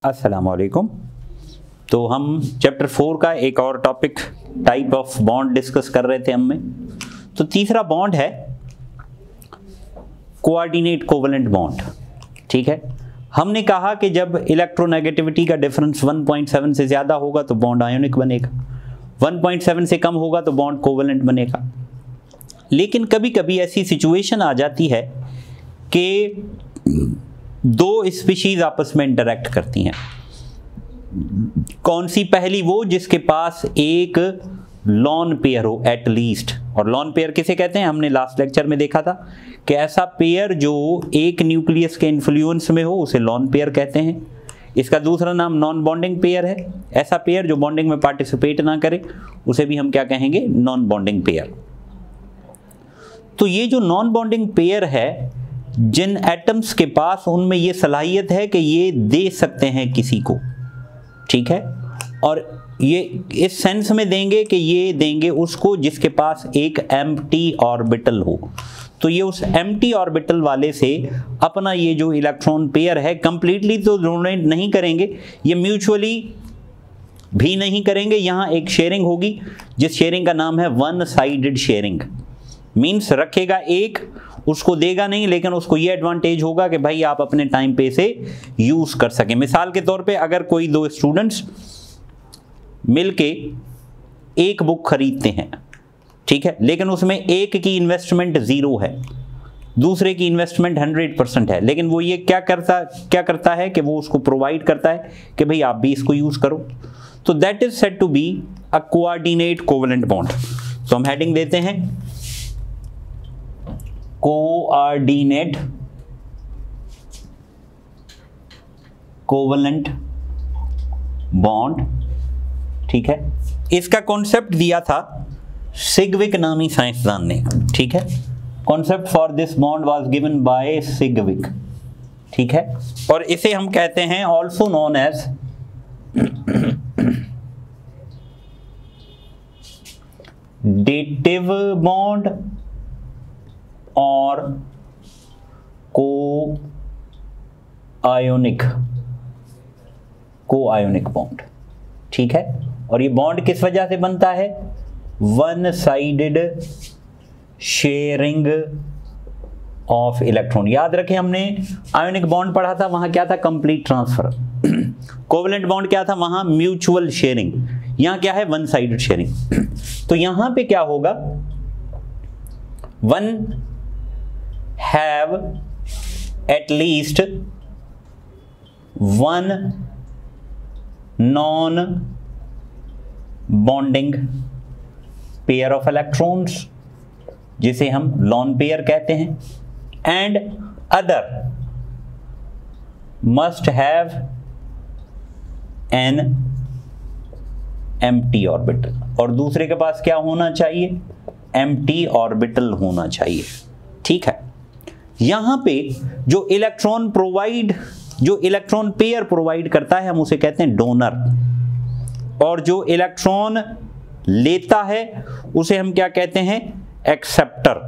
अस्सलाम वालेकुम। तो हम चैप्टर 4 का एक और topic type of bond discuss कर रहे थे हम में। तो तीसरा बॉन्ड है कोऑर्डिनेट कोवेलेंट बॉन्ड। ठीक है, हमने कहा कि जब इलेक्ट्रोनेगेटिविटी का डिफरेंस 1.7 से ज़्यादा होगा तो बॉन्ड आयोनिक बनेगा, 1.7 से कम होगा तो बॉन्ड कोवेलेंट बनेगा। लेकिन कभी कभी ऐसी सिचुएशन आ जाती है कि दो स्पीशीज आपस में इंटरैक्ट करती हैं। कौन सी? पहली वो जिसके पास एक लॉन पेयर हो एट लीस्ट। और लॉन पेयर किसे कहते हैं? हमने लास्ट लेक्चर में देखा था कि ऐसा पेयर जो एक न्यूक्लियस के इन्फ्लुएंस में हो उसे लॉन पेयर कहते हैं। इसका दूसरा नाम नॉन बॉन्डिंग पेयर है। ऐसा पेयर जो बॉन्डिंग में पार्टिसिपेट ना करे उसे भी हम क्या कहेंगे? Non bonding pair. तो ये जो नॉन बॉन्डिंग पेयर है, जिन एटम्स के पास उनमें ये सलाहियत है कि ये दे सकते हैं किसी को, ठीक है, और ये इस सेंस में देंगे कि ये देंगे उसको जिसके पास एक एम्प्टी ऑर्बिटल हो। तो ये उस एम्प्टी ऑर्बिटल वाले से अपना ये जो इलेक्ट्रॉन पेयर है कंप्लीटली तो डोनेट नहीं करेंगे, ये म्यूचुअली भी नहीं करेंगे। यहाँ एक शेयरिंग होगी जिस शेयरिंग का नाम है वन साइडेड शेयरिंग। मीन्स रखेगा एक, उसको देगा नहीं, लेकिन उसको ये एडवांटेज होगा कि भाई आप अपने टाइम पे इसे यूज कर सकें। मिसाल के तौर पे अगर कोई दो स्टूडेंट्स मिलके एक बुक खरीदते हैं, ठीक है, लेकिन उसमें एक की इन्वेस्टमेंट 0 है, दूसरे की इन्वेस्टमेंट 100% है, लेकिन वो ये क्या करता है कि वो उसको प्रोवाइड करता है कि भाई आप भी इसको यूज करो। तो that is said to be a coordinate covalent bond. तो हम हेडिंग देते हैं कोऑर्डिनेट कोवेलेंट बॉन्ड। ठीक है, इसका कॉन्सेप्ट दिया था सिग्विक नामी साइंसदान ने। ठीक है, concept for this bond was given by Sidgwick. ठीक है, और इसे हम कहते हैं also known as dative bond और कोआयोनिक बॉन्ड। ठीक है, और ये बॉन्ड किस वजह से बनता है? One sided sharing of electron. याद रखें, हमने आयोनिक बॉन्ड पढ़ा था, वहां क्या था? Complete transfer. कोवेलेंट बॉन्ड क्या था? वहां म्यूचुअल शेयरिंग। यहां क्या है? One sided sharing. तो यहां पे क्या होगा? One have at least one non-bonding pair of electrons जिसे हम lone pair कहते हैं, and other must have an empty orbital। और दूसरे के पास क्या होना चाहिए? empty orbital होना चाहिए। ठीक है, यहां पे जो इलेक्ट्रॉन पेयर प्रोवाइड करता है हम उसे कहते हैं डोनर, और जो इलेक्ट्रॉन लेता है उसे हम क्या कहते हैं? एक्सेप्टर।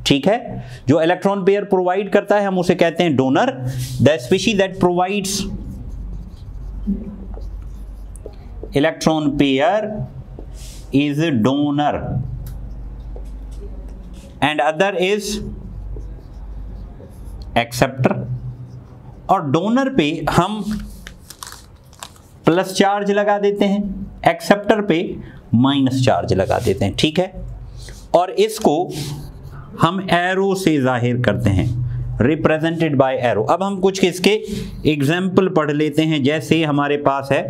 ठीक है, जो इलेक्ट्रॉन पेयर प्रोवाइड करता है हम उसे कहते हैं donor. The species that provides electron pair is donor and other is acceptor. और डोनर पे हम प्लस चार्ज लगा देते हैं, एक्सेप्टर पे माइनस चार्ज लगा देते हैं। ठीक है, और इसको हम एरो से जाहिर करते हैं, रिप्रेजेंटेड बाय एरो। अब हम कुछ इसके एग्जाम्पल पढ़ लेते हैं। जैसे हमारे पास है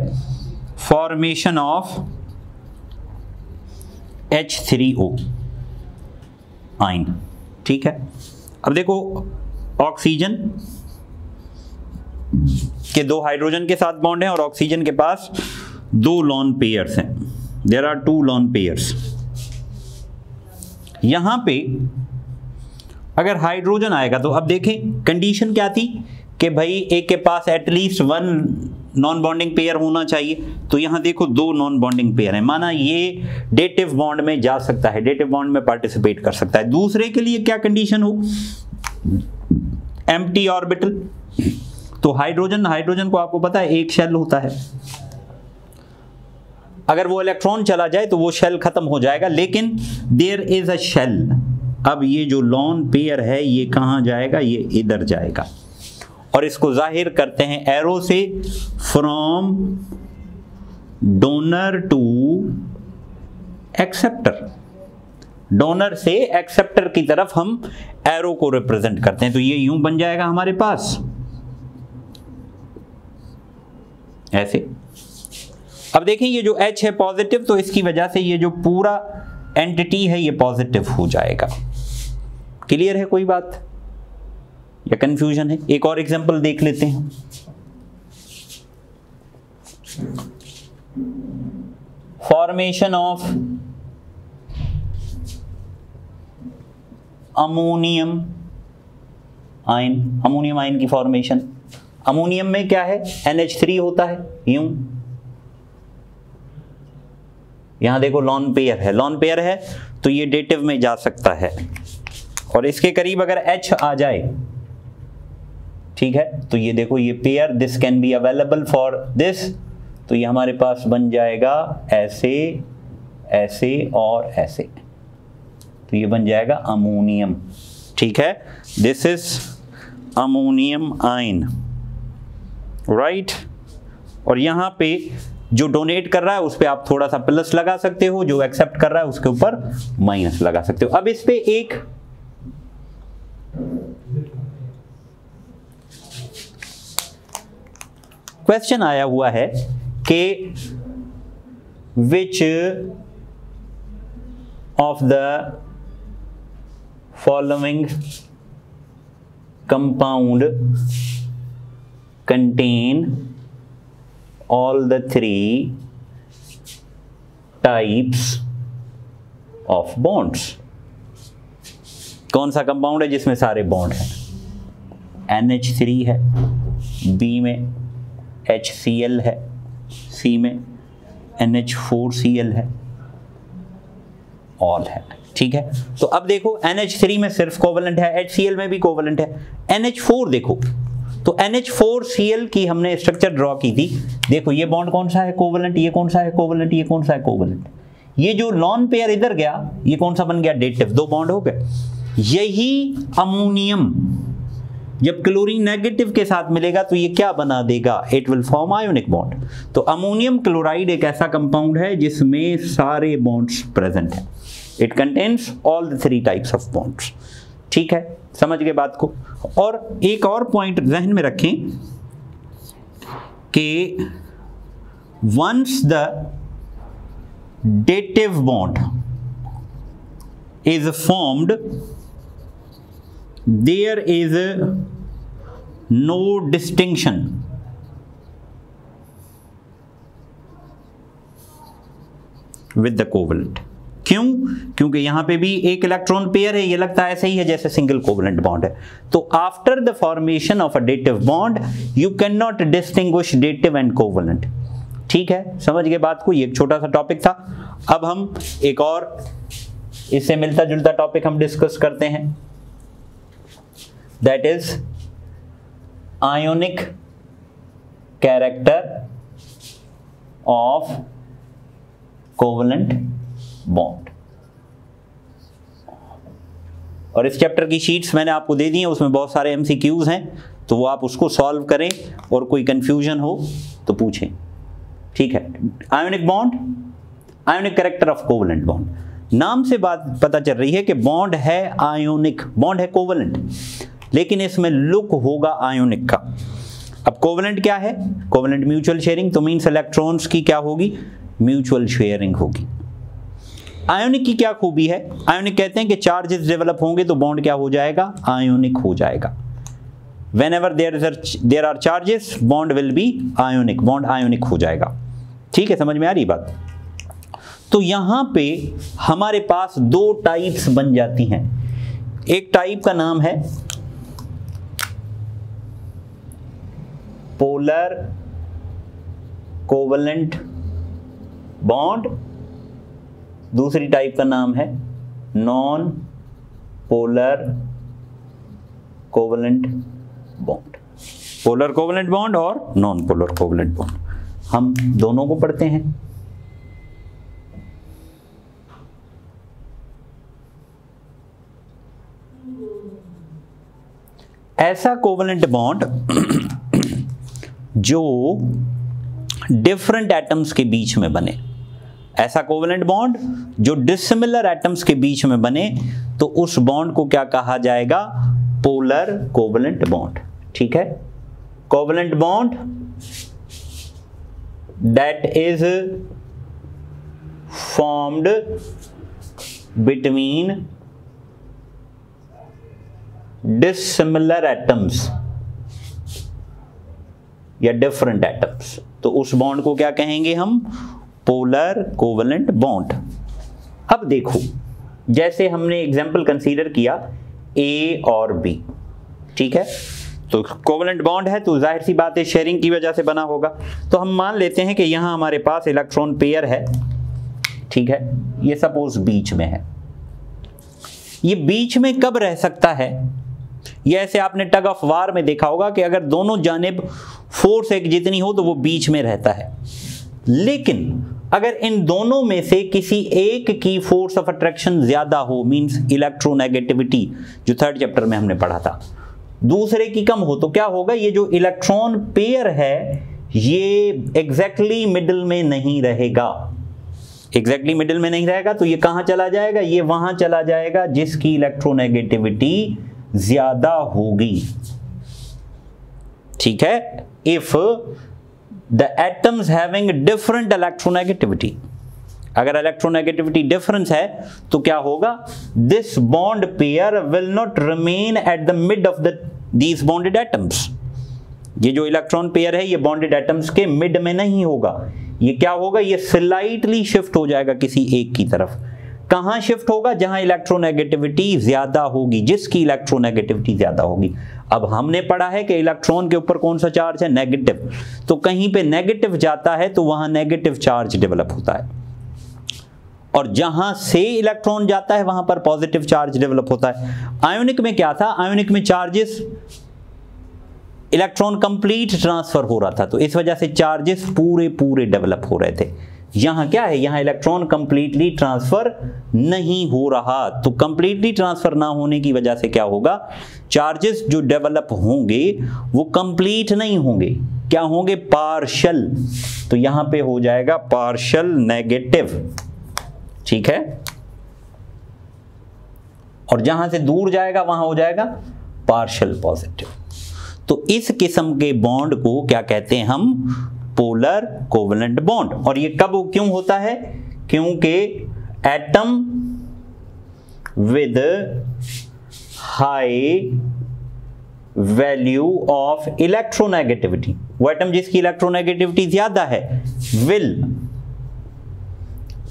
फॉर्मेशन ऑफ H3O आयन। ठीक है, अब देखो ऑक्सीजन के दो हाइड्रोजन के साथ बॉन्ड है और ऑक्सीजन के पास दो लॉन पेयर्स हैं। There are 2 lone pairs. यहां पे अगर हाइड्रोजन आएगा तो अब देखें कंडीशन क्या थी कि भाई एक के पास एटलीस्ट 1 नॉन बॉन्डिंग पेयर होना चाहिए। तो यहां देखो 2 नॉन बॉन्डिंग पेयर है, माना ये डेटिव बॉन्ड में जा सकता है, डेटिव बॉन्ड में पार्टिसिपेट कर सकता है। दूसरे के लिए क्या कंडीशन हो? Empty orbital. तो हाइड्रोजन को आपको पता है एक शेल होता है, अगर वो इलेक्ट्रॉन चला जाए तो वो शेल खत्म हो जाएगा, लेकिन देयर इज अ शेल। अब ये जो लॉन पेयर है ये कहां जाएगा, ये इधर जाएगा, और इसको जाहिर करते हैं एरो से, from donor to acceptor. Donor से एक्सेप्टर की तरफ हम एरो को रिप्रेजेंट करते हैं, तो ये यूं बन जाएगा हमारे पास ऐसे। अब देखें ये जो H है पॉजिटिव, तो इसकी वजह से ये जो पूरा एंटिटी है ये पॉजिटिव हो जाएगा। क्लियर है कोई बात या कंफ्यूजन है? एक और एग्जांपल देख लेते हैं। Formation of ammonium ion, ammonium ion की फॉर्मेशन। अमोनियम में क्या है, NH3 होता है, यूं यहां देखो लॉन पेयर है, लॉन पेयर है तो ये डेटिव में जा सकता है, और इसके करीब अगर H आ जाए, ठीक है, तो ये देखो ये pair, this can be available for this, तो ये हमारे पास बन जाएगा ऐसे, ऐसे और ऐसे, तो ये बन जाएगा अमोनियम। ठीक है, this is ammonium ion, right. और यहां पे जो डोनेट कर रहा है उस पे आप थोड़ा सा प्लस लगा सकते हो, जो एक्सेप्ट कर रहा है उसके ऊपर माइनस लगा सकते हो। अब इस पे एक क्वेश्चन आया हुआ है कि which of the following compound contain all the three types of bonds। कौन सा कंपाउंड है जिसमें सारे बॉन्ड हैं? NH3 है, B में HCl है, C में NH4Cl है, ऑल है। ठीक है, तो अब देखो NH3 में सिर्फ कोवेलेंट है, HCl में भी कोवेलेंट है, NH4 देखो, तो NH4Cl की हमने स्ट्रक्चर ड्रॉ की थी, देखो ये बॉन्ड कौन सा है कोवेलेंट, ये कौन सा है कोवेलेंट, ये कौन सा है कोवेलेंट, ये जो लॉन पेयर इधर गया ये कौन सा बन गया, डेटिव, दो बॉन्ड हो गए। यही अमोनियम जब क्लोरीन नेगेटिव के साथ मिलेगा तो ये क्या बना देगा, it will form ionic bond. तो अमोनियम क्लोराइड एक ऐसा कंपाउंड है जिसमें सारे बॉन्ड्स प्रेजेंट है, it contains all the three types of bonds. ठीक है, समझ गए बात को। और एक और पॉइंट ध्यान में रखें कि once the dative bond is formed, there is no distinction with the covalent. क्यों? क्योंकि यहां पे भी एक इलेक्ट्रॉन पेयर है, ये लगता है ऐसे ही है जैसे सिंगल कोवेलेंट बॉन्ड है। तो after the formation of a dative bond you can not distinguish dative and covalent. ठीक है, समझ गए बात को, ये एक छोटा सा टॉपिक था। अब हम एक और इससे मिलता जुलता टॉपिक हम डिस्कस करते हैं, that is ionic character of covalent bond. और इस चैप्टर की शीट्स मैंने आपको दे दी हैं, उसमें बहुत सारे MCQs हैं, तो वो आप उसको सॉल्व करें और कोई कंफ्यूजन हो तो पूछें। ठीक है, ionic bond, ionic character of covalent bond. नाम से बात पता चल रही है कि बॉन्ड है आयोनिक, बॉन्ड है कोवेलेंट, लेकिन इसमें लुक होगा आयोनिक का। अब कोवेलेंट क्या है, कोवेलेंट म्यूचुअल शेयरिंग, तो मीन्स इलेक्ट्रॉन्स की क्या होगी, म्यूचुअल शेयरिंग होगी। आयोनिक की क्या खूबी है, आयोनिक कहते हैं कि चार्जेस डेवलप होंगे तो बॉन्ड क्या हो जाएगा, आयोनिक हो जाएगा। whenever there are charges bond will be ionic, bond ionic हो जाएगा। ठीक है, समझ में आ रही बात। तो यहां पे हमारे पास दो टाइप्स बन जाती हैं। एक टाइप का नाम है पोलर कोवेलेंट बॉन्ड, दूसरी टाइप का नाम है non polar covalent bond. Polar covalent bond और नॉन पोलर कोवेलेंट बॉन्ड। हम दोनों को पढ़ते हैं। ऐसा कोवेलेंट बॉन्ड जो डिफरेंट एटम्स के बीच में बने, ऐसा कोवेलेंट बॉन्ड जो डिसिमिलर एटम्स के बीच में बने, तो उस बॉन्ड को क्या कहा जाएगा? Polar covalent bond. ठीक है, covalent bond that is formed between dissimilar atoms या डिफरेंट एटम्स, तो उस बॉन्ड को क्या कहेंगे हम? Polar covalent bond. अब देखो, जैसे हमने एग्जांपल कंसीडर किया ए और बी, ठीक है, तो कोवेलेंट बॉन्ड है तो जाहिर सी बात है शेयरिंग की वजह से बना होगा। तो हम मान लेते हैं कि यहां हमारे पास इलेक्ट्रॉन पेयर है, ठीक है, ये सपोज बीच में है। ये बीच में कब रह सकता है? ये ऐसे आपने टग ऑफ वार में देखा होगा कि अगर दोनों जानिब फोर्स एक जितनी हो तो वो बीच में रहता है। लेकिन अगर इन दोनों में से किसी एक की फोर्स ऑफ अट्रैक्शन ज्यादा हो, मींस इलेक्ट्रोनेगेटिविटी जो थर्ड चैप्टर में हमने पढ़ा था, दूसरे की कम हो, तो क्या होगा? ये जो इलेक्ट्रॉन पेयर है ये एग्जैक्टली मिडिल में नहीं रहेगा। एग्जैक्टली मिडिल में नहीं रहेगा तो ये कहां चला जाएगा? ये वहां चला जाएगा जिसकी इलेक्ट्रोनेगेटिविटी ज्यादा होगी। ठीक है, if the atoms having different electronegativity, अगर इलेक्ट्रोनेगेटिविटी डिफरेंस है तो क्या होगा? This bond pair will not remain at the mid of these bonded atoms. ये जो इलेक्ट्रॉन पेयर है ये बॉन्डेड एटम्स के मिड में नहीं होगा, ये क्या होगा? ये स्लाइटली शिफ्ट हो जाएगा किसी एक की तरफ। कहां शिफ्ट होगा? जहां इलेक्ट्रोनेगेटिविटी ज्यादा होगी, जिसकी इलेक्ट्रोनेगेटिविटी ज्यादा होगी। अब हमने पढ़ा है कि इलेक्ट्रॉन के ऊपर कौन सा चार्ज है? नेगेटिव। तो कहीं पे नेगेटिव जाता है तो वहां नेगेटिव चार्ज डेवलप होता है, और जहां से इलेक्ट्रॉन जाता है वहां पर पॉजिटिव चार्ज डेवलप होता है। आयोनिक में क्या था? आयोनिक में चार्जेस, इलेक्ट्रॉन कंप्लीट ट्रांसफर हो रहा था, तो इस वजह से चार्जेस पूरे पूरे डेवलप हो रहे थे। यहां क्या है? यहां इलेक्ट्रॉन कंप्लीटली ट्रांसफर नहीं हो रहा, तो कंप्लीटली ट्रांसफर ना होने की वजह से क्या होगा? चार्जेस जो डेवलप होंगे वो कंप्लीट नहीं होंगे, क्या होंगे? पार्शियल। तो यहां पे हो जाएगा पार्शियल नेगेटिव। ठीक है, और जहां से दूर जाएगा वहां हो जाएगा पार्शियल पॉजिटिव। तो इस किस्म के बॉन्ड को क्या कहते हैं हम? Polar covalent bond. और ये कब क्यों होता है? क्योंकि atom with high value of electronegativity, वो एटम जिसकी इलेक्ट्रोनेगेटिविटी ज्यादा है, will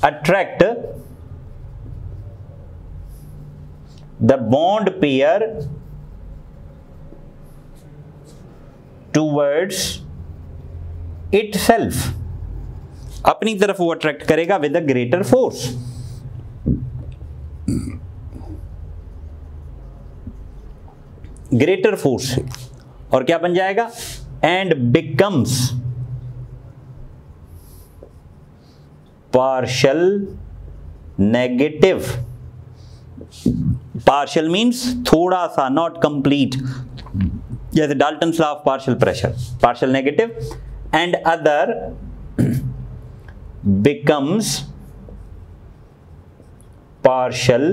attract the bond pair towards itself, अपनी तरफ वो अट्रैक्ट करेगा with a greater force. Greater force से, और क्या बन जाएगा? And becomes partial negative. Partial means थोड़ा सा, नॉट कंप्लीट, जैसे Dalton's law of partial pressure, partial negative, and other becomes partial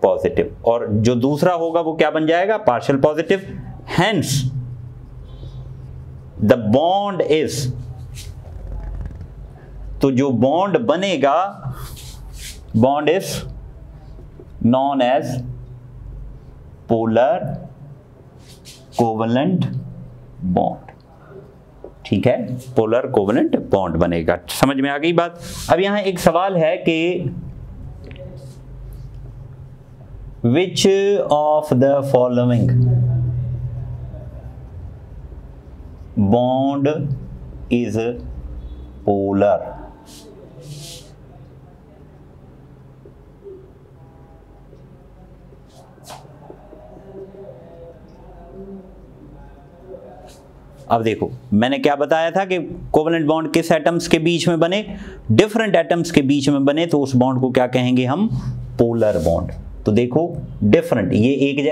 positive, और जो दूसरा होगा वो क्या बन जाएगा? partial positive। hence the bond is, तो जो बॉन्ड बनेगा, bond is known as polar covalent bond। ठीक है, पोलर कोवेलेंट बॉन्ड बनेगा। समझ में आ गई बात? अब यहां एक सवाल है कि which of the following bond is polar? अब देखो मैंने क्या बताया था कि कोवेलेंट बॉन्ड किस एटम्स के बीच में बने, डिफरेंट एटम्स के बीच में बने तो उस बॉन्ड को क्या कहेंगे हम, पोलर बॉन्ड। तो देखो डिफरेंट, ये एक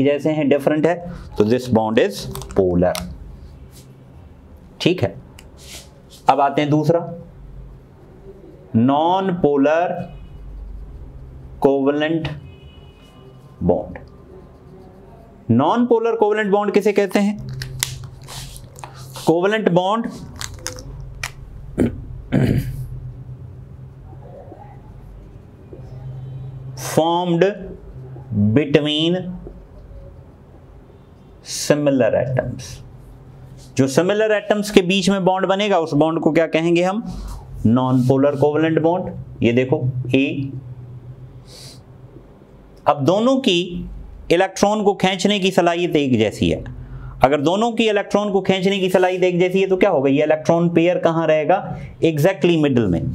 जैसे हैं डिफरेंट है, तो दिस बॉन्ड इज पोलर। ठीक है, अब आते हैं दूसरा, non polar covalent bond. Non polar covalent bond किसे कहते हैं? Covalent bond formed between similar atoms। जो सिमिलर एटम्स के बीच में बॉन्ड बनेगा उस बॉन्ड को क्या कहेंगे हम, नॉन पोलर कोवेलेंट बॉन्ड। ये देखो ए, अब दोनों की इलेक्ट्रॉन को खींचने की सलाहियत एक जैसी है। अगर दोनों की इलेक्ट्रॉन को खींचने की सलाहियत एक जैसी है तो क्या होगा, ये इलेक्ट्रॉन पेयर कहां रहेगा, एग्जैक्टली मिडिल में।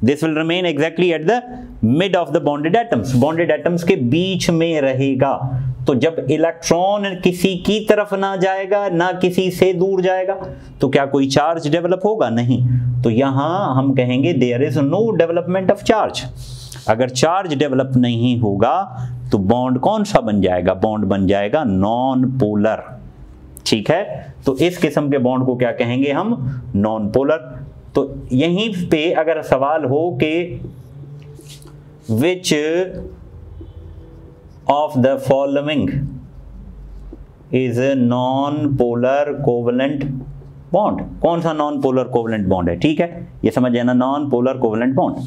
This will remain exactly at the mid of the bonded atoms, bonded atoms के बीच में रहेगा। तो जब इलेक्ट्रॉन किसी की तरफ ना जाएगा ना किसी से दूर जाएगा तो क्या कोई चार्ज डेवलप होगा, नहीं। तो यहां हम कहेंगे there is no development of charge. अगर चार्ज डेवलप नहीं होगा तो बॉन्ड कौन सा बन जाएगा, बॉन्ड बन जाएगा नॉन पोलर। ठीक है, तो इस किस्म के बॉन्ड को क्या कहेंगे हम, नॉन पोलर। तो यहीं पे अगर सवाल हो कि which of the following is a non polar covalent bond, कौन सा नॉन पोलर कोवेलेंट बॉन्ड है। ठीक है, ये समझ जाना, नॉन पोलर कोवेलेंट बॉन्ड।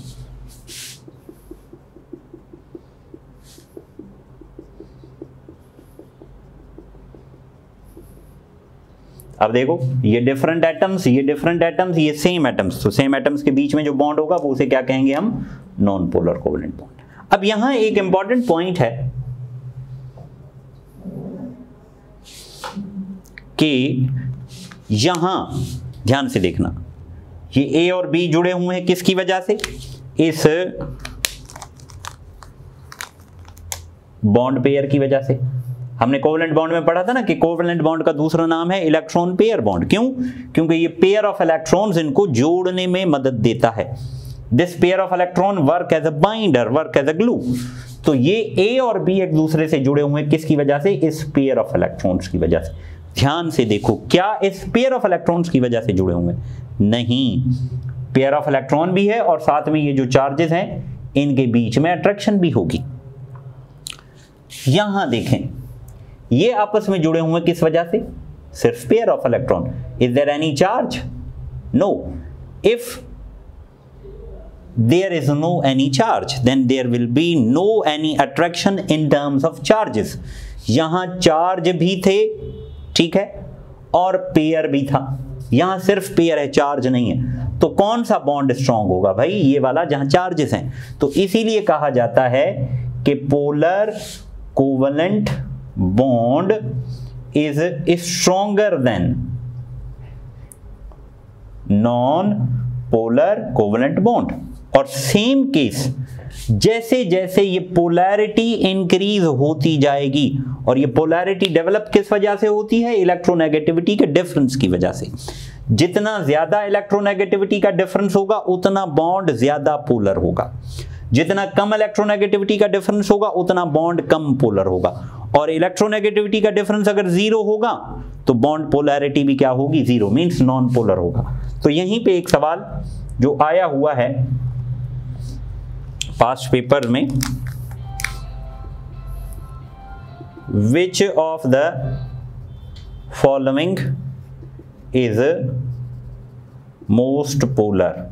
अब देखो ये डिफरेंट एटम्स, ये डिफरेंट एटम्स, ये सेम एटम्स, तो सेम एटम्स के बीच में जो बॉन्ड होगा वो उसे क्या कहेंगे हम, नॉन पोलर कोवेलेंट बॉन्ड। अब यहां एक इंपॉर्टेंट पॉइंट है कि यहां ध्यान से देखना, ये ए और बी जुड़े हुए हैं किसकी वजह से, इस बॉन्ड पेयर की वजह से। हमने कोवेलेंट बॉन्ड में पढ़ा था ना कि कोवेलेंट बॉन्ड का दूसरा नाम है इलेक्ट्रॉन पेयर बॉन्ड। क्यों? क्योंकि ये पेयर ऑफ इलेक्ट्रॉन्स इनको जोड़ने में मदद देता है। This pair of electron work as a binder, work as a glue. तो ये ए और बी एक दूसरे से जुड़े हुए हैं किसकी वजह से, इस पेयर ऑफ इलेक्ट्रॉन्स की वजह से। ध्यान से देखो, क्या इस पेयर ऑफ इलेक्ट्रॉन्स की वजह से जुड़े हुए हैं, नहीं। पेयर ऑफ इलेक्ट्रॉन भी है और साथ में ये जो चार्जेस हैं इनके बीच में अट्रैक्शन भी होगी। यहां देखें, ये आपस में जुड़े हुए किस वजह से, सिर्फ pair of electron. Is there any charge, no. If there is no any charge then there will be no any attraction in terms of charges. यहां चार्ज भी थे, ठीक है, और पेयर भी था। यहां सिर्फ पेयर है, चार्ज नहीं है, तो कौन सा बॉन्ड स्ट्रांग होगा भाई, ये वाला जहां चार्जेस हैं। तो इसीलिए कहा जाता है कि polar covalent bond is stronger than non-polar covalent bond। और सेम केस, जैसे जैसे ये पोलैरिटी इंक्रीज होती जाएगी, और ये पोलैरिटी डेवलप किस वजह से होती है, इलेक्ट्रोनेगेटिविटी के डिफरेंस की वजह से। जितना ज्यादा इलेक्ट्रोनेगेटिविटी का डिफरेंस होगा उतना बॉन्ड ज्यादा पोलर होगा, जितना कम इलेक्ट्रोनेगेटिविटी का डिफरेंस होगा उतना बॉन्ड कम पोलर होगा। और इलेक्ट्रोनेगेटिविटी का डिफरेंस अगर जीरो होगा तो बॉन्ड पोलैरिटी भी क्या होगी, जीरो, मींस नॉन पोलर होगा। तो यहीं पे एक सवाल जो आया हुआ है पास्ट पेपर में, which of the following is most polar,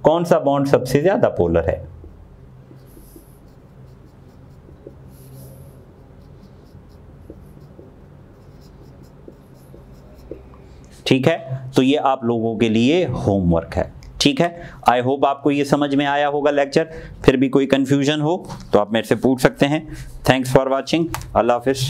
कौन सा बॉन्ड सबसे ज्यादा पोलर है। ठीक है, तो ये आप लोगों के लिए होमवर्क है। ठीक है, आई होप आपको ये समझ में आया होगा लेक्चर। फिर भी कोई कंफ्यूजन हो तो आप मेरे से पूछ सकते हैं। Thanks for watching, Allah Hafiz.